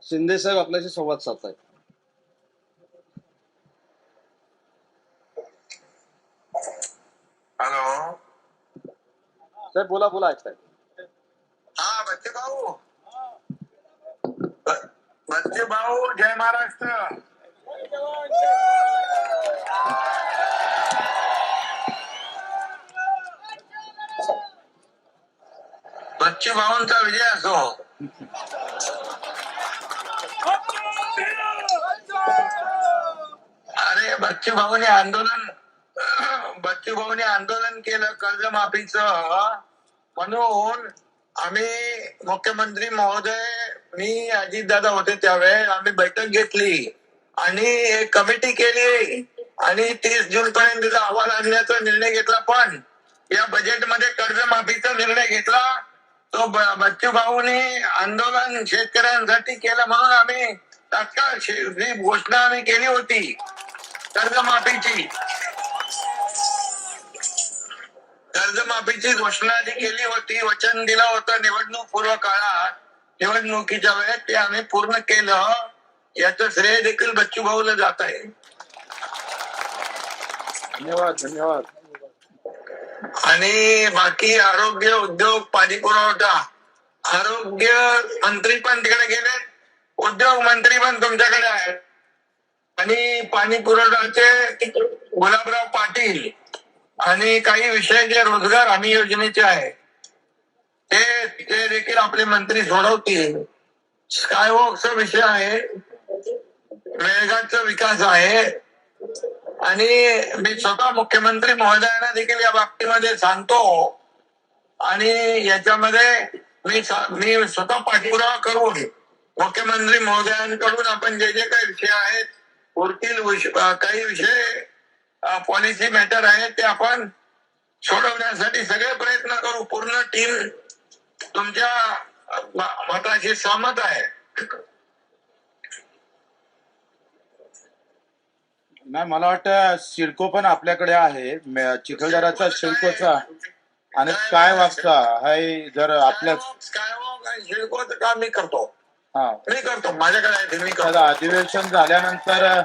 शिंदे साहेब आपल्याशी संवाद साधतायत. हॅलो साहेब बोला बोला, ऐकताय. हा बच्चे भाऊ, बच्चे भाऊ, जय महाराष्ट्र. बच्चे भाऊंचा विजय असो. अरे बच्चे भाऊने आंदोलन केलं कर्जमाफीचं, म्हणून आम्ही मुख्यमंत्री महोदय, मी अजितदादा होते त्यावेळेस आम्ही बैठक घेतली आणि एक कमिटी केली आणि 30 जून पर्यंत अहवाल आणण्याचा निर्णय घेतला. पण या बजेटमध्ये कर्जमाफीचा निर्णय घेतला तो बच्चू भाऊने आंदोलन शेतकऱ्यांसाठी केलं, म्हणून आम्ही तात्काळ घोषणा आम्ही केली होती कर्जमाफीची घोषणा जी केली होती, वचन दिलं होतं निवडणूक पूर्व काळात, निवडणुकीच्या वेळेस ते आम्ही पूर्ण केलं. याचं श्रेय देखील बच्चू भाऊला जात आहे. धन्यवाद धन्यवाद. आणि बाकी आरोग्य, उद्योग, पाणी पुरवठा, आरोग्य मंत्री पण तिकडे गेले, उद्योग मंत्री पण तुमच्याकडे आहेत, आणि पाणी पुरवठ्याचे गुलाबराव पाटील, आणि काही विषय जे रोजगार हमी योजनेचे आहे ते देखील आपले मंत्री सोडवतील. स्कायवॉकचा विषय आहे, मेळघाटचा विकास आहे, आणि मी स्वतः मुख्यमंत्री महोदयांना देखील या बाबतीमध्ये सांगतो, आणि याच्यामध्ये मी स्वतः पाठपुरावा करून मुख्यमंत्री महोदयांकडून आपण जे जे काही विषय आहेत, पुढील काही विषय पॉलिसी मॅटर आहे ते आपण सोडवण्यासाठी सगळे प्रयत्न करू. पूर्ण टीम तुमच्या मताशी सहमत आहे. नाही, मला वाटतं सिडको पण आपल्याकडे आहे, चिखलदराचा सिडकोचा आणि स्कायवॉकचा आहे. जर आपल्या स्कायवॉक आणि सिडकोचं काम मी करतो, हा माझ्याकडे आहे, मी करतो. अधिवेशन झाल्यानंतर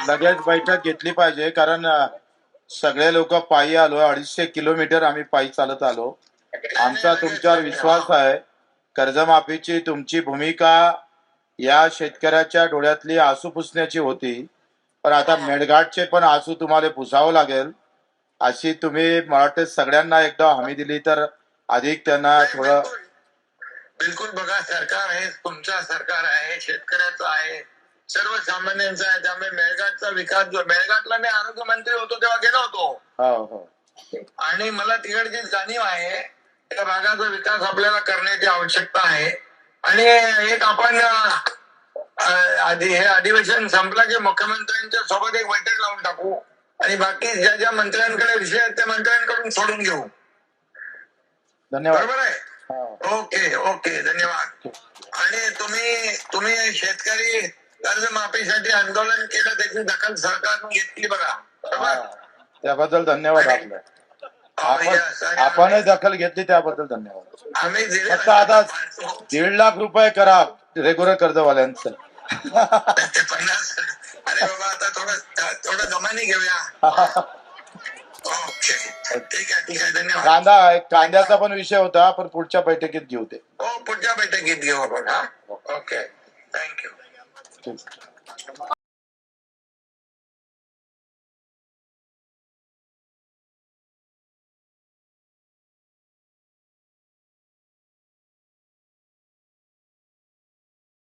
लगेच बैठक घेतली पाहिजे, कारण सगळे लोक पायी आलो, 250 किलोमीटर आम्ही पायी चालत आलो. आमचा तुमच्यावर विश्वास आहे. कर्जमाफीची तुमची भूमिका या शेतकऱ्याच्या डोळ्यातली आसू पुसण्याची होती, पण आता मेळघाटचे पण आसू तुम्हाला पुसावं लागेल. अशी तुम्ही मला वाटतं सगळ्यांना एकदा हमी दिली तर अधिक त्यांना थोडं. बिलकुल, बघा, सरकार आहे, तुमचं सरकार आहे, शेतकऱ्याचं आहे, सर्वसामान्यांचा आहे. त्यामुळे मेळघाटचा विकास, जो मेळघाटला मी आरोग्य मंत्री होतो तेव्हा गेलो होतो, हो, आणि मला तिकडची जाणीव आहे. त्या भागाचा विकास आपल्याला करण्याची आवश्यकता आहे. आणि एक आपण हे अधिवेशन संपलं की मुख्यमंत्र्यांच्या सोबत एक बैठक लावून टाकू, आणि बाकी ज्या ज्या मंत्र्यांकडे विषय आहेत त्या मंत्र्यांकडून सोडून घेऊ. धन्यवाद. बरोबर आहे. ओके ओके, धन्यवाद. आणि तुम्ही शेतकरी कर्जमाफीसाठी आंदोलन केलं, त्याची दखल सरकारने घेतली बघा. बरोबर, त्याबद्दल धन्यवाद. आपणही दखल घेतली त्याबद्दल धन्यवाद. आम्ही फक्त आता 1.5 लाख रुपये करा रेग्युलर कर्जवाल्यांचं. 50. अरे बाबा, आता थोडं दमाने घेऊया. ओके, ठीक आहे, धन्यवाद. कांद्याचा पण विषय होता, पण पुढच्या बैठकीत घेऊ ते. पुढच्या बैठकीत घेऊ आपण. Okay, thank you.